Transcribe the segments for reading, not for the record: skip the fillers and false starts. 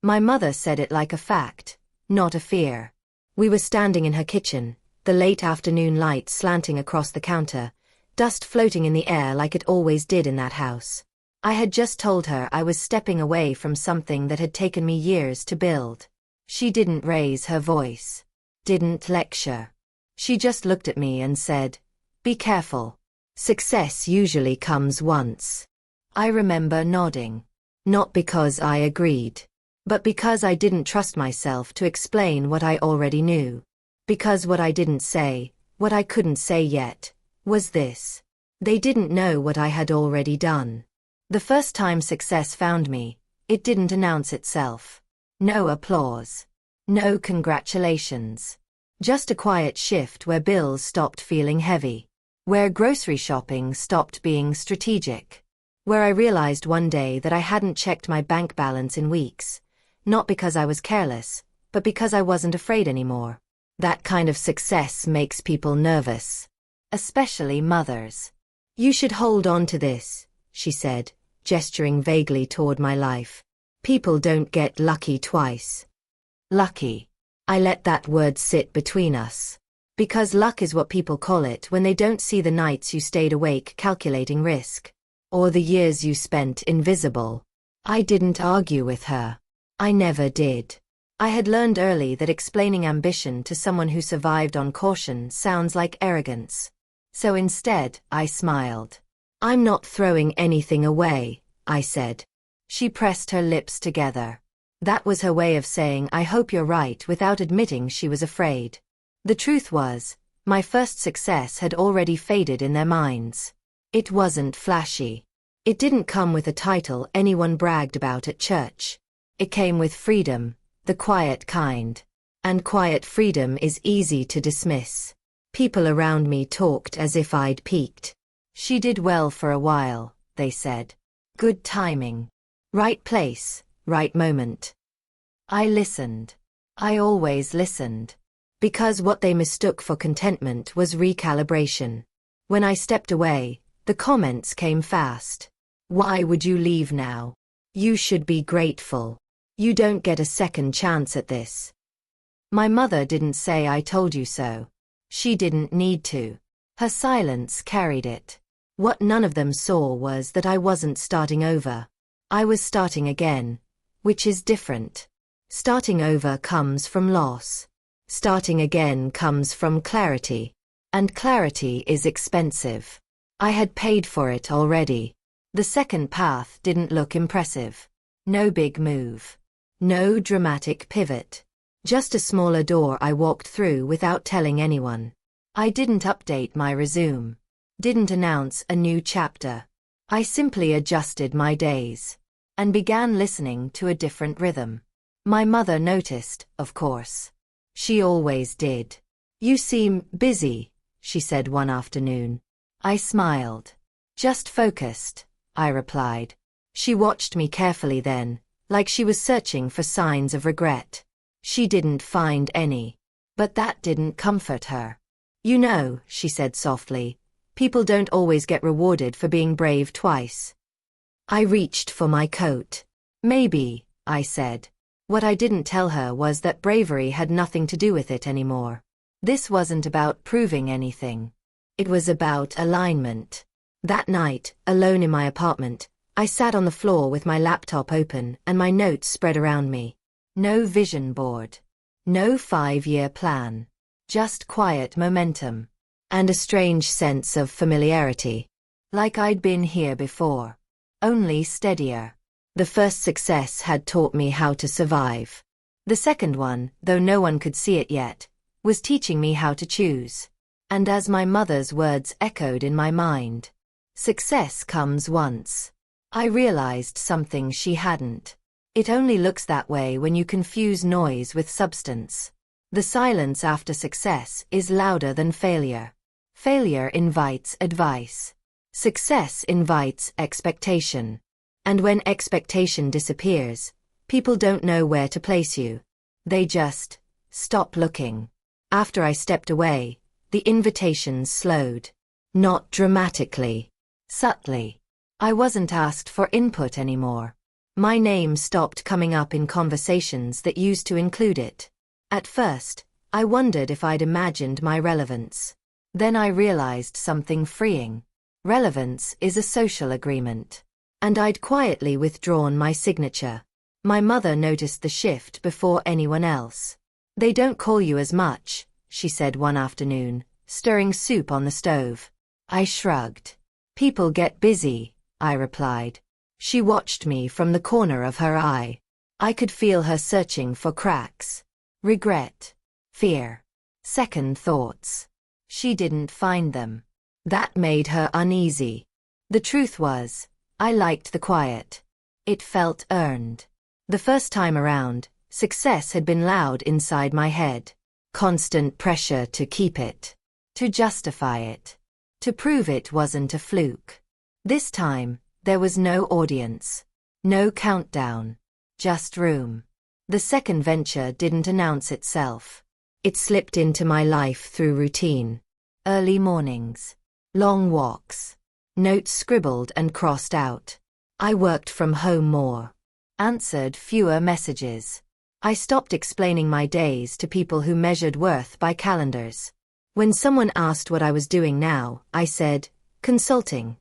My mother said it like a fact, not a fear. We were standing in her kitchen, the late afternoon light slanting across the counter, dust floating in the air like it always did in that house. I had just told her I was stepping away from something that had taken me years to build. She didn't raise her voice. Didn't lecture. She just looked at me and said, "Be careful. Success usually comes once." I remember nodding. Not because I agreed, but because I didn't trust myself to explain what I already knew. Because what I didn't say, what I couldn't say yet, was this. They didn't know what I had already done. The first time success found me, it didn't announce itself. No applause. No congratulations. Just a quiet shift where bills stopped feeling heavy. Where grocery shopping stopped being strategic. Where I realized one day that I hadn't checked my bank balance in weeks. Not because I was careless, but because I wasn't afraid anymore. That kind of success makes people nervous. Especially mothers. "You should hold on to this," she said, gesturing vaguely toward my life. "People don't get lucky twice." Lucky. I let that word sit between us. Because luck is what people call it when they don't see the nights you stayed awake calculating risk. Or the years you spent invisible. I didn't argue with her. I never did. I had learned early that explaining ambition to someone who survived on caution sounds like arrogance. So instead, I smiled. "I'm not throwing anything away," I said. She pressed her lips together. That was her way of saying "I hope you're right" without admitting she was afraid. The truth was, my first success had already faded in their minds. It wasn't flashy. It didn't come with a title anyone bragged about at church. It came with freedom, the quiet kind. And quiet freedom is easy to dismiss. People around me talked as if I'd peaked. "She did well for a while," they said. "Good timing. Right place, right moment." I listened. I always listened. Because what they mistook for contentment was recalibration. When I stepped away, the comments came fast. "Why would you leave now? You should be grateful. You don't get a second chance at this." My mother didn't say "I told you so." She didn't need to. Her silence carried it. What none of them saw was that I wasn't starting over. I was starting again, which is different. Starting over comes from loss. Starting again comes from clarity. And clarity is expensive. I had paid for it already. The second path didn't look impressive. No big move. No dramatic pivot. Just a smaller door I walked through without telling anyone. I didn't update my resume. Didn't announce a new chapter. I simply adjusted my days. And began listening to a different rhythm. My mother noticed, of course. She always did. "You seem busy," she said one afternoon. I smiled. "Just focused," I replied. She watched me carefully then, like she was searching for signs of regret. She didn't find any. But that didn't comfort her. "You know," she said softly, "people don't always get rewarded for being brave twice." I reached for my coat. "Maybe," I said. What I didn't tell her was that bravery had nothing to do with it anymore. This wasn't about proving anything. It was about alignment. That night, alone in my apartment, I sat on the floor with my laptop open and my notes spread around me. No vision board. No 5-year plan. Just quiet momentum. And a strange sense of familiarity. Like I'd been here before. Only steadier. The first success had taught me how to survive. The second one, though no one could see it yet, was teaching me how to choose. And as my mother's words echoed in my mind, "Success comes once," I realized something she hadn't. It only looks that way when you confuse noise with substance. The silence after success is louder than failure. Failure invites advice. Success invites expectation. And when expectation disappears, people don't know where to place you. They just stop looking. After I stepped away, the invitations slowed. Not dramatically. Subtly. I wasn't asked for input anymore. My name stopped coming up in conversations that used to include it. At first, I wondered if I'd imagined my relevance. Then I realized something freeing. Relevance is a social agreement. And I'd quietly withdrawn my signature. My mother noticed the shift before anyone else. "They don't call you as much," she said one afternoon, stirring soup on the stove. I shrugged. "People get busy," I replied. She watched me from the corner of her eye. I could feel her searching for cracks. Regret. Fear. Second thoughts. She didn't find them. That made her uneasy. The truth was, I liked the quiet. It felt earned. The first time around, success had been loud inside my head. Constant pressure to keep it. To justify it. To prove it wasn't a fluke. This time, there was no audience. No countdown. Just room. The second venture didn't announce itself. It slipped into my life through routine. Early mornings. Long walks. Notes scribbled and crossed out. I worked from home more. Answered fewer messages. I stopped explaining my days to people who measured worth by calendars. When someone asked what I was doing now, I said, consulting.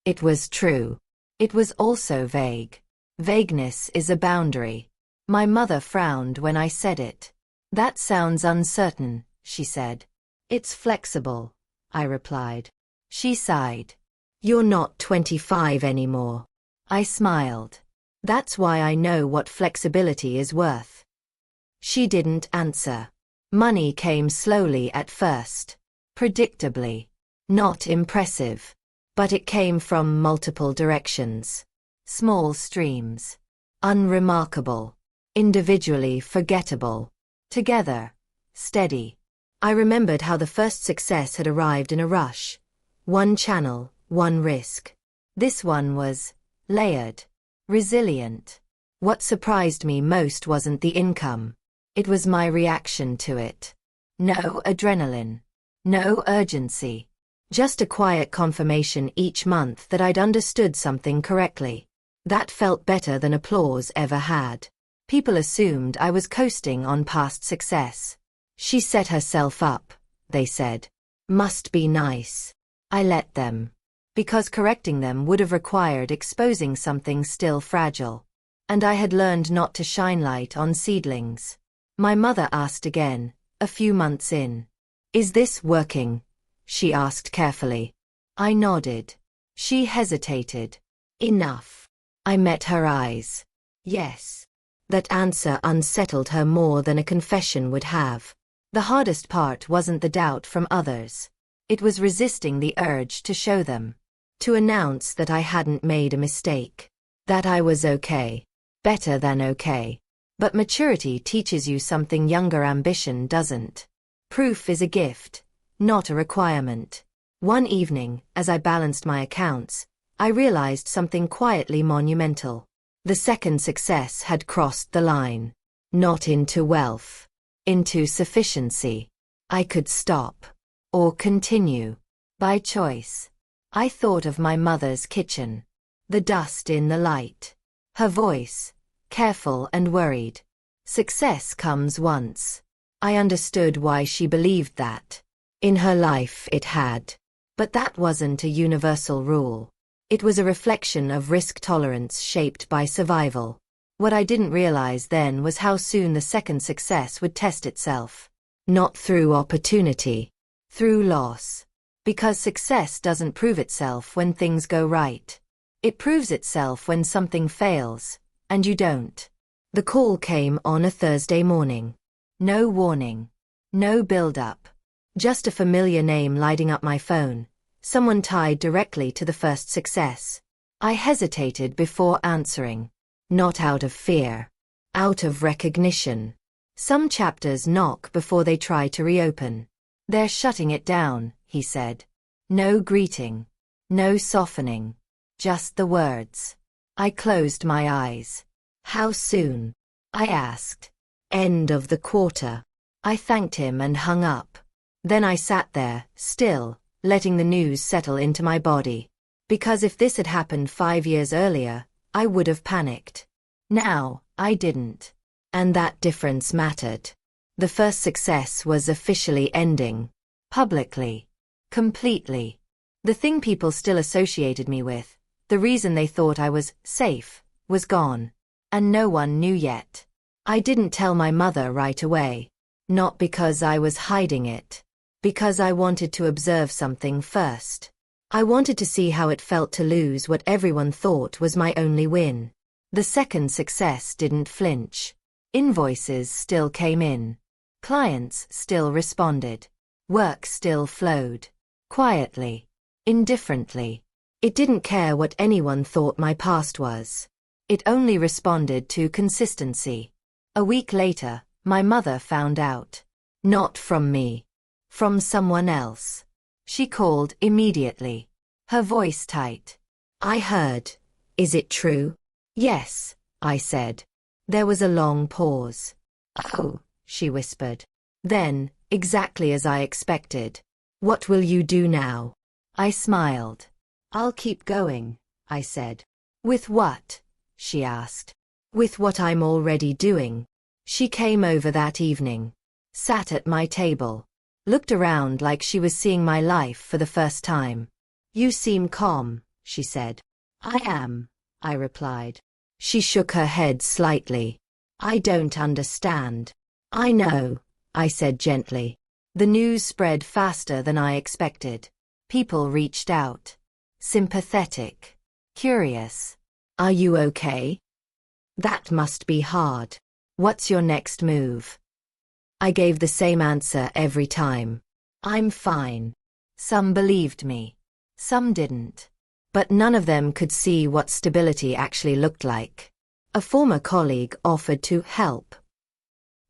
It was true. It was also vague. Vagueness is a boundary. My mother frowned when I said it. "That sounds uncertain," she said. "It's flexible," I replied. She sighed. "You're not 25 anymore." I smiled. "That's why I know what flexibility is worth." She didn't answer. Money came slowly at first. Predictably. Not impressive. But it came from multiple directions. Small streams. Unremarkable. Individually forgettable. Together. Steady. I remembered how the first success had arrived in a rush. One channel, one risk. This one was layered. Resilient. What surprised me most wasn't the income. It was my reaction to it. No adrenaline. No urgency. Just a quiet confirmation each month that I'd understood something correctly. That felt better than applause ever had. People assumed I was coasting on past success. "She set herself up," they said. "Must be nice." I let them. Because correcting them would have required exposing something still fragile. And I had learned not to shine light on seedlings. My mother asked again, a few months in. "Is this working?" she asked carefully. I nodded. She hesitated. "Enough." I met her eyes. Yes. That answer unsettled her more than a confession would have. The hardest part wasn't the doubt from others. It was resisting the urge to show them. To announce that I hadn't made a mistake. That I was okay. Better than okay. But maturity teaches you something younger ambition doesn't. Proof is a gift, not a requirement. One evening, as I balanced my accounts, I realized something quietly monumental. The second success had crossed the line. Not into wealth. Into sufficiency. I could stop. Or continue. By choice. I thought of my mother's kitchen. The dust in the light. Her voice. Careful and worried. Success comes once. I understood why she believed that. In her life it had. But that wasn't a universal rule. It was a reflection of risk tolerance shaped by survival. What I didn't realize then was how soon the second success would test itself. Not through opportunity. Through loss. Because success doesn't prove itself when things go right. It proves itself when something fails, and you don't. The call came on a Thursday morning. No warning. No build-up. Just a familiar name lighting up my phone. Someone tied directly to the first success. I hesitated before answering. Not out of fear. Out of recognition. Some chapters knock before they try to reopen. "They're shutting it down," he said. No greeting. No softening. Just the words. I closed my eyes. "How soon?" I asked. "End of the quarter." I thanked him and hung up. Then I sat there, still, letting the news settle into my body. Because if this had happened 5 years earlier, I would have panicked. Now, I didn't. And that difference mattered. The first success was officially ending. Publicly. Completely. The thing people still associated me with, the reason they thought I was safe, was gone. And no one knew yet. I didn't tell my mother right away. Not because I was hiding it. Because I wanted to observe something first. I wanted to see how it felt to lose what everyone thought was my only win. The second success didn't flinch. Invoices still came in. Clients still responded. Work still flowed. Quietly. Indifferently. It didn't care what anyone thought my past was. It only responded to consistency. A week later, my mother found out. Not from me. From someone else. She called immediately. Her voice tight. I heard. Is it true? Yes, I said. There was a long pause. Oh, she whispered. Then, exactly as I expected. What will you do now? I smiled. I'll keep going, I said. With what? She asked. With what I'm already doing. She came over that evening. Sat at my table. Looked around like she was seeing my life for the first time. You seem calm, she said. I am, I replied. She shook her head slightly. I don't understand. I know, I said gently. The news spread faster than I expected. People reached out. Sympathetic. Curious. Are you okay? That must be hard. What's your next move? I gave the same answer every time. I'm fine. Some believed me. Some didn't. But none of them could see what stability actually looked like. A former colleague offered to help.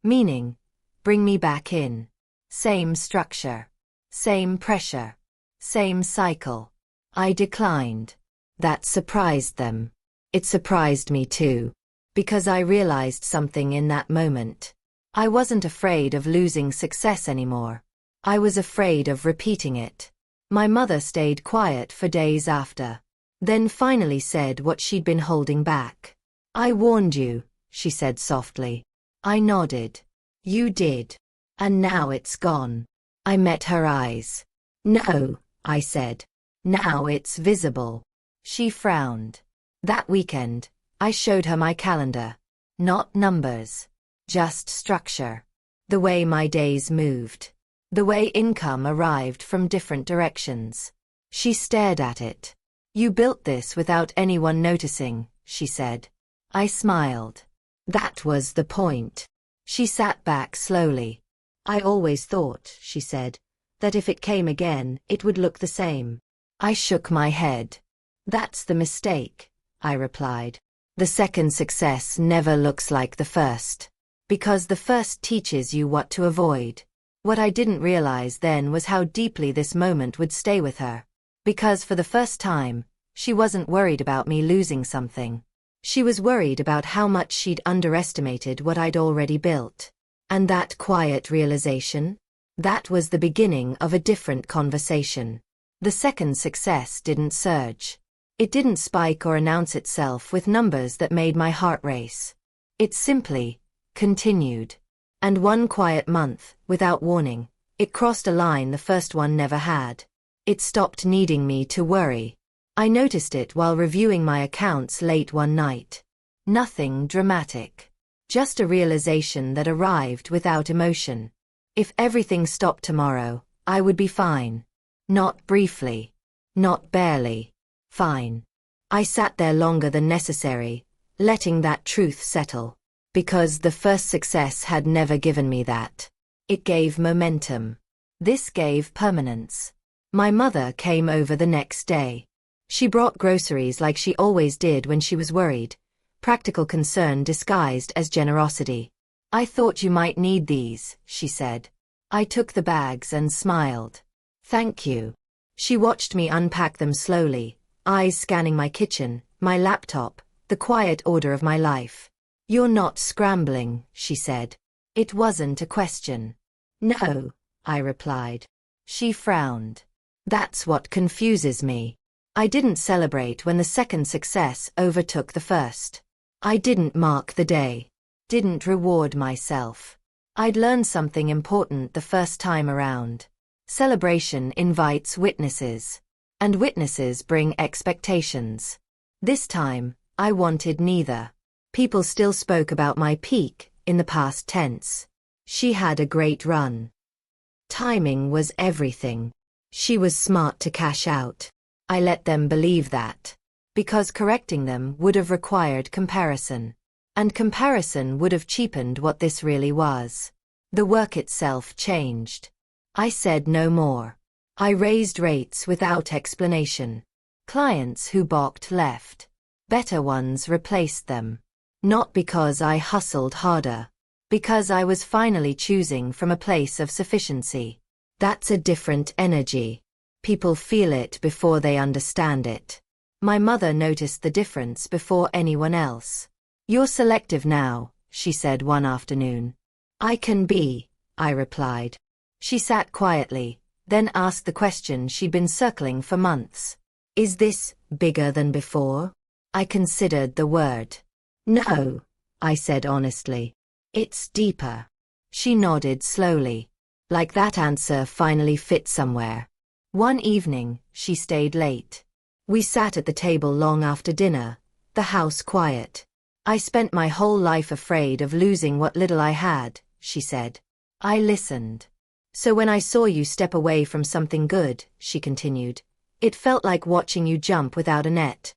Meaning, bring me back in. Same structure. Same pressure. Same cycle. I declined. That surprised them. It surprised me too. Because I realized something in that moment. I wasn't afraid of losing success anymore. I was afraid of repeating it. My mother stayed quiet for days after. Then finally said what she'd been holding back. I warned you, she said softly. I nodded. You did. And now it's gone. I met her eyes. No, I said. Now it's visible. She frowned. That weekend, I showed her my calendar. Not numbers. Just structure. The way my days moved. The way income arrived from different directions. She stared at it. You built this without anyone noticing, she said. I smiled. That was the point. She sat back slowly. I always thought, she said, that if it came again, it would look the same. I shook my head. That's the mistake, I replied. The second success never looks like the first. Because the first teaches you what to avoid. What I didn't realize then was how deeply this moment would stay with her. Because for the first time, she wasn't worried about me losing something. She was worried about how much she'd underestimated what I'd already built. And that quiet realization? That was the beginning of a different conversation. The second success didn't surge. It didn't spike or announce itself with numbers that made my heart race. It simply continued. And one quiet month, without warning, it crossed a line the first one never had. It stopped needing me to worry. I noticed it while reviewing my accounts late one night. Nothing dramatic. Just a realization that arrived without emotion. If everything stopped tomorrow, I would be fine. Not briefly. Not barely. Fine. I sat there longer than necessary, letting that truth settle. Because the first success had never given me that. It gave momentum. This gave permanence. My mother came over the next day. She brought groceries like she always did when she was worried. Practical concern disguised as generosity. I thought you might need these, she said. I took the bags and smiled. Thank you. She watched me unpack them slowly, eyes scanning my kitchen, my laptop, the quiet order of my life. You're not scrambling, she said. It wasn't a question. No, I replied. She frowned. That's what confuses me. I didn't celebrate when the second success overtook the first. I didn't mark the day. Didn't reward myself. I'd learned something important the first time around. Celebration invites witnesses. And witnesses bring expectations. This time, I wanted neither. People still spoke about my peak, in the past tense. She had a great run. Timing was everything. She was smart to cash out. I let them believe that. Because correcting them would have required comparison. And comparison would have cheapened what this really was. The work itself changed. I said no more. I raised rates without explanation. Clients who balked left. Better ones replaced them. Not because I hustled harder. Because I was finally choosing from a place of sufficiency. That's a different energy. People feel it before they understand it. My mother noticed the difference before anyone else. "You're selective now," she said one afternoon. "I can be," I replied. She sat quietly, then asked the question she'd been circling for months. "Is this bigger than before?" I considered the word. "No," I said honestly. "It's deeper." She nodded slowly. Like that answer finally fit somewhere. One evening, she stayed late. We sat at the table long after dinner, the house quiet. "I spent my whole life afraid of losing what little I had," she said. I listened. "So when I saw you step away from something good," she continued, "it felt like watching you jump without a net."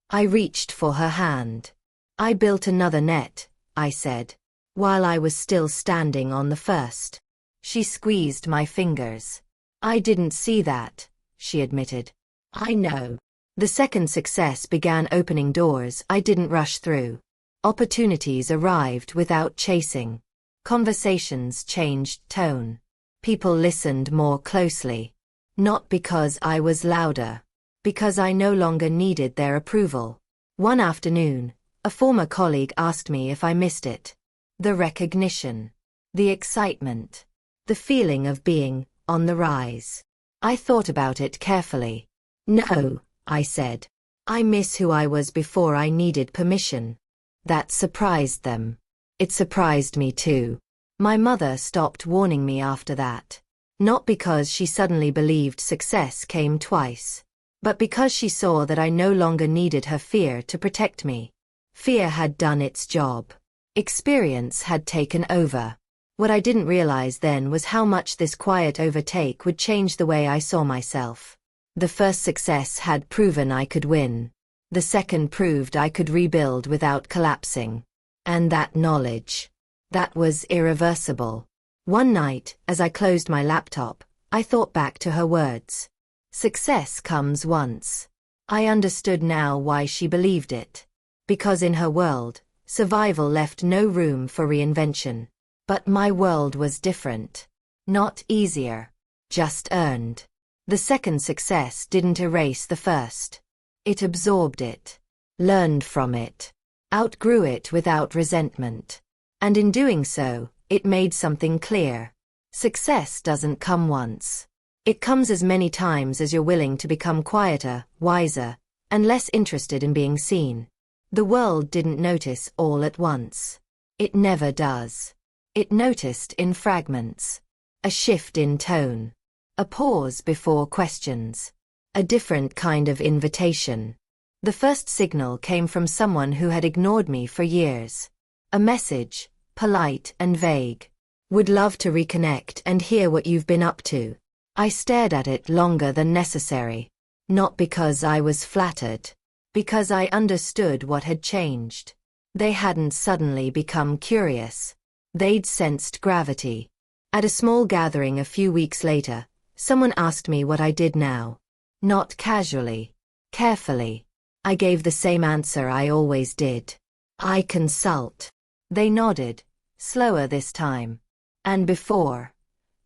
I reached for her hand. "I built another net," I said, while I was still standing on the first. She squeezed my fingers. "I didn't see that," she admitted. "I know." The second success began opening doors I didn't rush through. Opportunities arrived without chasing. Conversations changed tone. People listened more closely. Not because I was louder. Because I no longer needed their approval. One afternoon, a former colleague asked me if I missed it. The recognition. The excitement. The feeling of being on the rise. I thought about it carefully. "No," I said. "I miss who I was before I needed permission." That surprised them. It surprised me too. My mother stopped warning me after that. Not because she suddenly believed success came twice. But because she saw that I no longer needed her fear to protect me. Fear had done its job. Experience had taken over. What I didn't realize then was how much this quiet overtake would change the way I saw myself. The first success had proven I could win. The second proved I could rebuild without collapsing. And that knowledge. That was irreversible. One night, as I closed my laptop, I thought back to her words. Success comes once. I understood now why she believed it. Because in her world, survival left no room for reinvention. But my world was different. Not easier. Just earned. The second success didn't erase the first. It absorbed it. Learned from it. Outgrew it without resentment. And in doing so, it made something clear. Success doesn't come once. It comes as many times as you're willing to become quieter, wiser, and less interested in being seen. The world didn't notice all at once. It never does. It noticed in fragments. A shift in tone. A pause before questions. A different kind of invitation. The first signal came from someone who had ignored me for years. A message, polite and vague. "Would love to reconnect and hear what you've been up to." I stared at it longer than necessary. Not because I was flattered. Because I understood what had changed. They hadn't suddenly become curious. They'd sensed gravity. At a small gathering a few weeks later, someone asked me what I did now. Not casually. Carefully. I gave the same answer I always did. "I consult." They nodded, slower this time. "And before?"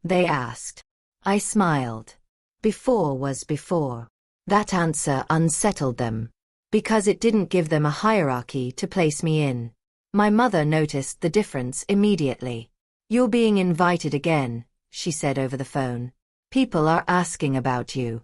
they asked. I smiled. Before was before. That answer unsettled them. Because it didn't give them a hierarchy to place me in. My mother noticed the difference immediately. "You're being invited again," she said over the phone. "People are asking about you."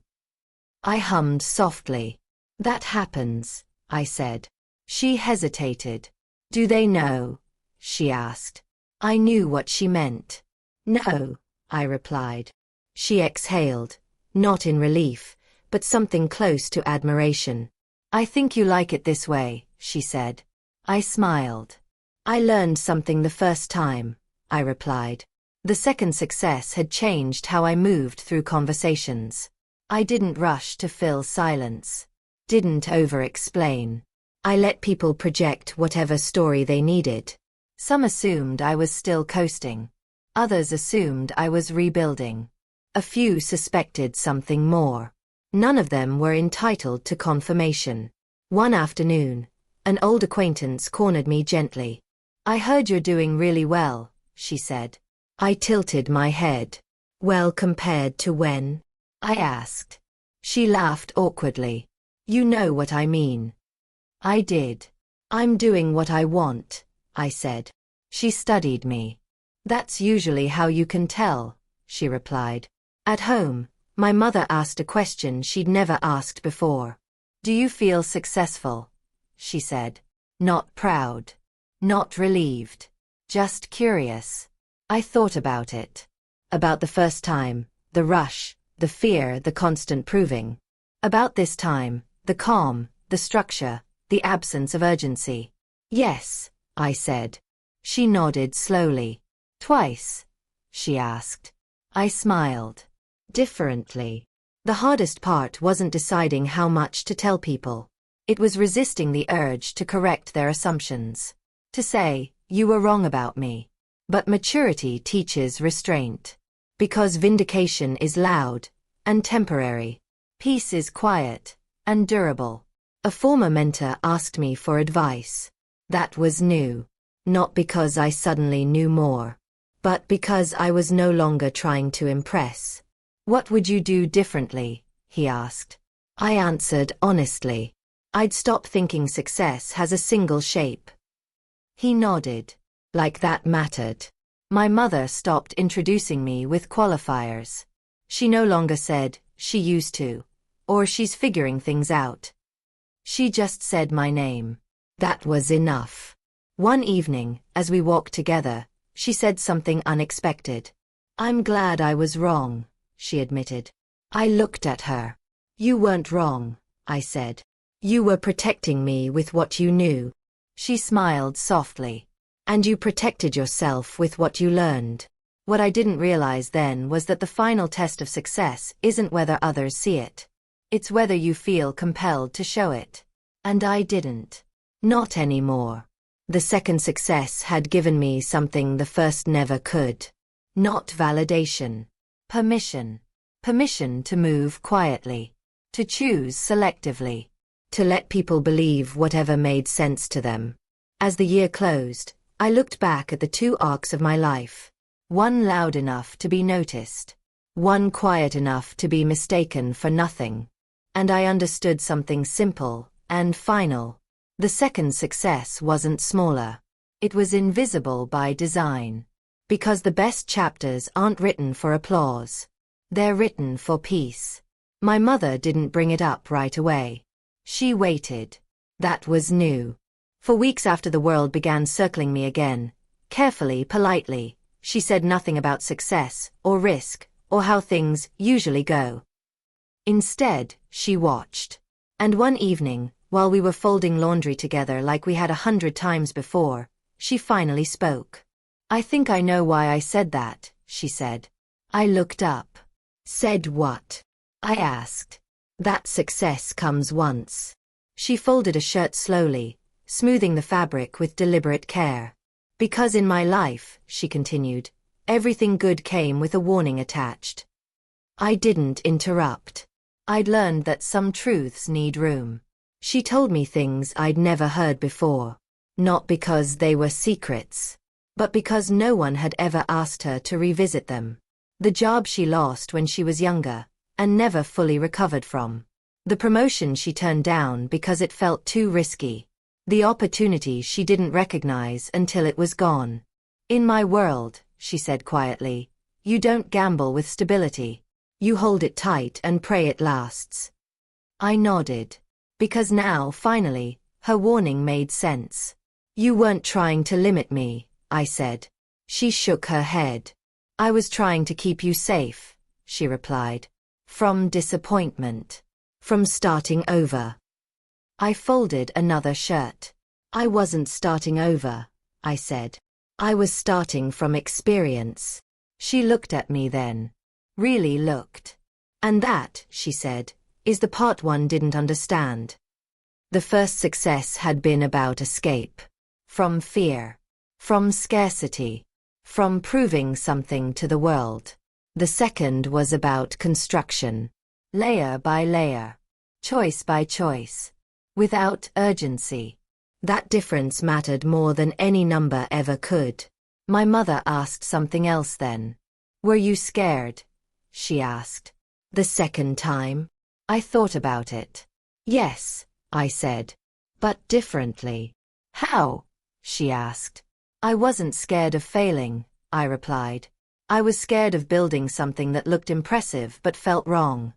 I hummed softly. That happens, I said. She hesitated. Do they know? She asked. I knew what she meant. No, I replied. She exhaled, not in relief, but something close to admiration. I think you like it this way, she said. I smiled. I learned something the first time, I replied. The second success had changed how I moved through conversations. I didn't rush to fill silence. Didn't over-explain. I let people project whatever story they needed. Some assumed I was still coasting. Others assumed I was rebuilding. A few suspected something more. None of them were entitled to confirmation. One afternoon, an old acquaintance cornered me gently. I heard you're doing really well, she said. I tilted my head. Well, compared to when? I asked. She laughed awkwardly. You know what I mean. I did. I'm doing what I want, I said. She studied me. That's usually how you can tell, she replied. At home, my mother asked a question she'd never asked before. Do you feel successful? She said. Not proud. Not relieved. Just curious. I thought about it. About the first time, the rush, the fear, the constant proving. About this time, the calm, the structure, the absence of urgency. Yes, I said. She nodded slowly. Twice? She asked. I smiled. Differently. The hardest part wasn't deciding how much to tell people. It was resisting the urge to correct their assumptions. To say, you were wrong about me. But maturity teaches restraint. Because vindication is loud and temporary. Peace is quiet and durable. A former mentor asked me for advice. That was new. Not because I suddenly knew more, but because I was no longer trying to impress. What would you do differently? He asked. I answered honestly. I'd stop thinking success has a single shape. He nodded. Like that mattered. My mother stopped introducing me with qualifiers. She no longer said, she used to, or she's figuring things out. She just said my name. That was enough. One evening, as we walked together, she said something unexpected. I'm glad I was wrong, she admitted. I looked at her. You weren't wrong, I said. You were protecting me with what you knew. She smiled softly. And you protected yourself with what you learned. What I didn't realize then was that the final test of success isn't whether others see it. It's whether you feel compelled to show it. And I didn't. Not anymore. The second success had given me something the first never could. Not validation. Permission. Permission to move quietly. To choose selectively. To let people believe whatever made sense to them. As the year closed, I looked back at the two arcs of my life. One loud enough to be noticed. One quiet enough to be mistaken for nothing. And I understood something simple and final. The second success wasn't smaller. It was invisible by design. Because the best chapters aren't written for applause. They're written for peace. My mother didn't bring it up right away. She waited. That was new. For weeks after the world began circling me again, carefully, politely, she said nothing about success, or risk, or how things usually go. Instead, she watched. And one evening, while we were folding laundry together like we had 100 times before, she finally spoke. I think I know why I said that, she said. I looked up. Said what? I asked. That success comes once. She folded a shirt slowly, smoothing the fabric with deliberate care. Because in my life, she continued, everything good came with a warning attached. I didn't interrupt. I'd learned that some truths need room. She told me things I'd never heard before. Not because they were secrets, but because no one had ever asked her to revisit them. The job she lost when she was younger, and never fully recovered from. The promotion she turned down because it felt too risky. The opportunity she didn't recognize until it was gone. In my world, she said quietly, you don't gamble with stability. You hold it tight and pray it lasts. I nodded. Because now, finally, her warning made sense. You weren't trying to limit me, I said. She shook her head. I was trying to keep you safe, she replied. From disappointment. From starting over. I folded another shirt. I wasn't starting over, I said. I was starting from experience. She looked at me then. Really looked. And that, she said, is the part one didn't understand. The first success had been about escape. From fear. From scarcity. From proving something to the world. The second was about construction. Layer by layer. Choice by choice. Without urgency. That difference mattered more than any number ever could. My mother asked something else then. Were you scared? She asked. The second time? I thought about it. Yes, I said. But differently. How? She asked. I wasn't scared of failing, I replied. I was scared of building something that looked impressive but felt wrong.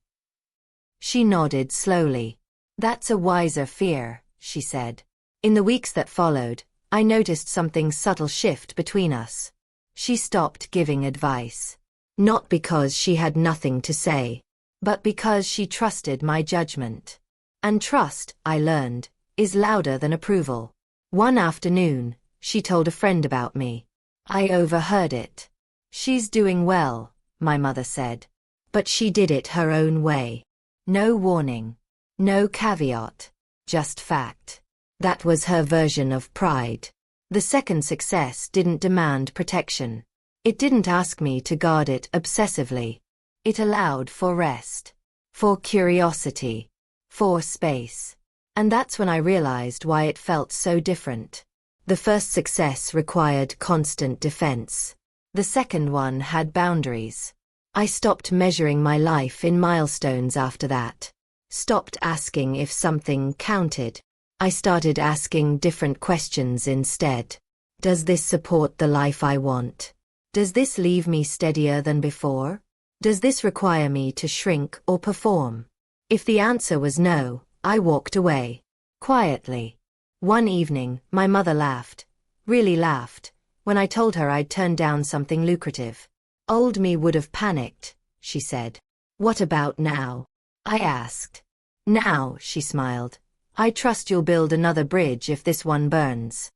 She nodded slowly. That's a wiser fear, she said. In the weeks that followed, I noticed something subtle shift between us. She stopped giving advice. Not because she had nothing to say, but because she trusted my judgment. And trust, I learned, is louder than approval. One afternoon, she told a friend about me. I overheard it. She's doing well, my mother said. But she did it her own way. No warning. No caveat. Just fact. That was her version of pride. The second success didn't demand protection. It didn't ask me to guard it obsessively. It allowed for rest. For curiosity. For space. And that's when I realized why it felt so different. The first success required constant defense. The second one had boundaries. I stopped measuring my life in milestones after that. Stopped asking if something counted. I started asking different questions instead. Does this support the life I want? Does this leave me steadier than before? Does this require me to shrink or perform? If the answer was no, I walked away. Quietly. One evening, my mother laughed. Really laughed. When I told her I'd turned down something lucrative. Old me would have panicked, she said. What about now? I asked. Now, she smiled. I trust you'll build another bridge if this one burns.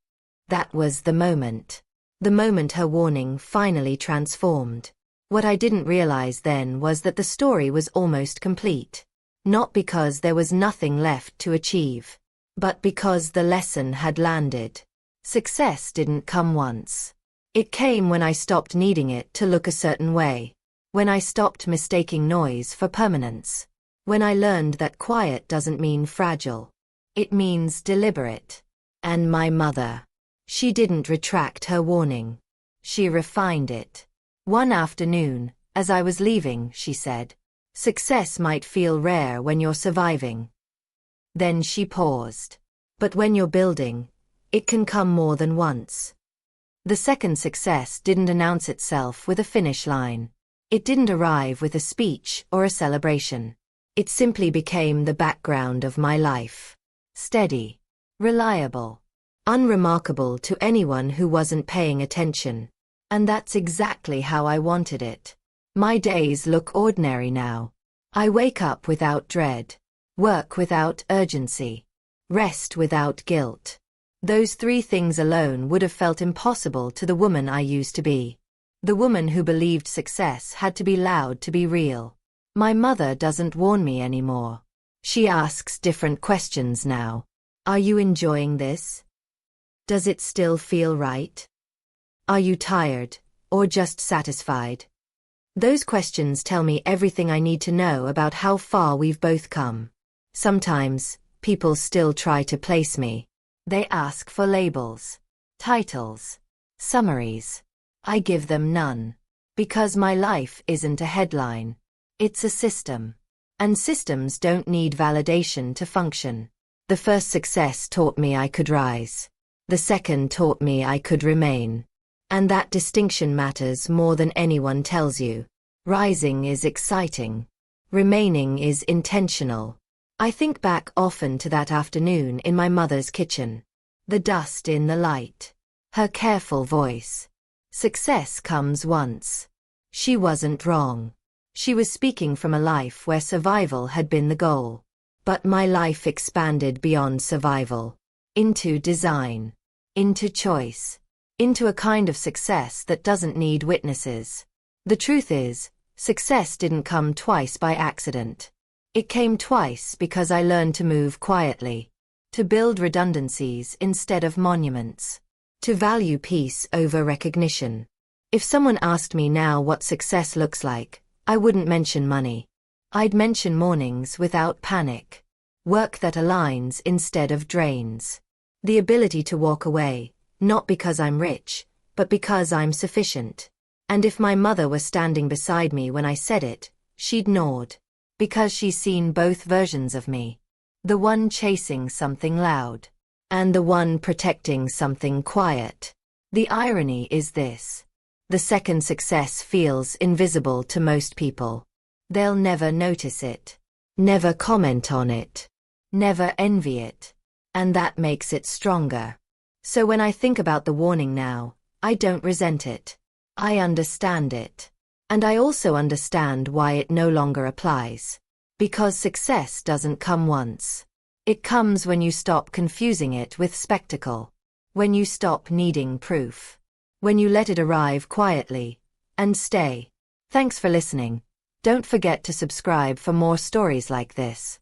That was the moment. The moment her warning finally transformed. What I didn't realize then was that the story was almost complete. Not because there was nothing left to achieve, but because the lesson had landed. Success didn't come once. It came when I stopped needing it to look a certain way. When I stopped mistaking noise for permanence. When I learned that quiet doesn't mean fragile. It means deliberate. And my mother. She didn't retract her warning. She refined it. One afternoon, as I was leaving, she said, success might feel rare when you're surviving. Then she paused. But when you're building, it can come more than once. The second success didn't announce itself with a finish line. It didn't arrive with a speech or a celebration. It simply became the background of my life. Steady. Reliable. Unremarkable to anyone who wasn't paying attention. And that's exactly how I wanted it. My days look ordinary now. I wake up without dread. Work without urgency. Rest without guilt. Those three things alone would have felt impossible to the woman I used to be. The woman who believed success had to be loud to be real. My mother doesn't warn me anymore. She asks different questions now. Are you enjoying this? Does it still feel right? Are you tired, or just satisfied? Those questions tell me everything I need to know about how far we've both come. Sometimes, people still try to place me. They ask for labels, titles, summaries. I give them none. Because my life isn't a headline. It's a system. And systems don't need validation to function. The first success taught me I could rise. The second taught me I could remain. And that distinction matters more than anyone tells you. Rising is exciting. Remaining is intentional. I think back often to that afternoon in my mother's kitchen. The dust in the light. Her careful voice. Success comes once. She wasn't wrong. She was speaking from a life where survival had been the goal. But my life expanded beyond survival. Into design. Into choice. Into a kind of success that doesn't need witnesses. The truth is, success didn't come twice by accident. It came twice because I learned to move quietly. To build redundancies instead of monuments. To value peace over recognition. If someone asked me now what success looks like, I wouldn't mention money. I'd mention mornings without panic. Work that aligns instead of drains. The ability to walk away, not because I'm rich, but because I'm sufficient. And if my mother were standing beside me when I said it, she'd nod. Because she's seen both versions of me. The one chasing something loud. And the one protecting something quiet. The irony is this. The second success feels invisible to most people. They'll never notice it. Never comment on it. Never envy it. And that makes it stronger. So when I think about the warning now, I don't resent it. I understand it. And I also understand why it no longer applies. Because success doesn't come once. It comes when you stop confusing it with spectacle. When you stop needing proof. When you let it arrive quietly. And stay. Thanks for listening. Don't forget to subscribe for more stories like this.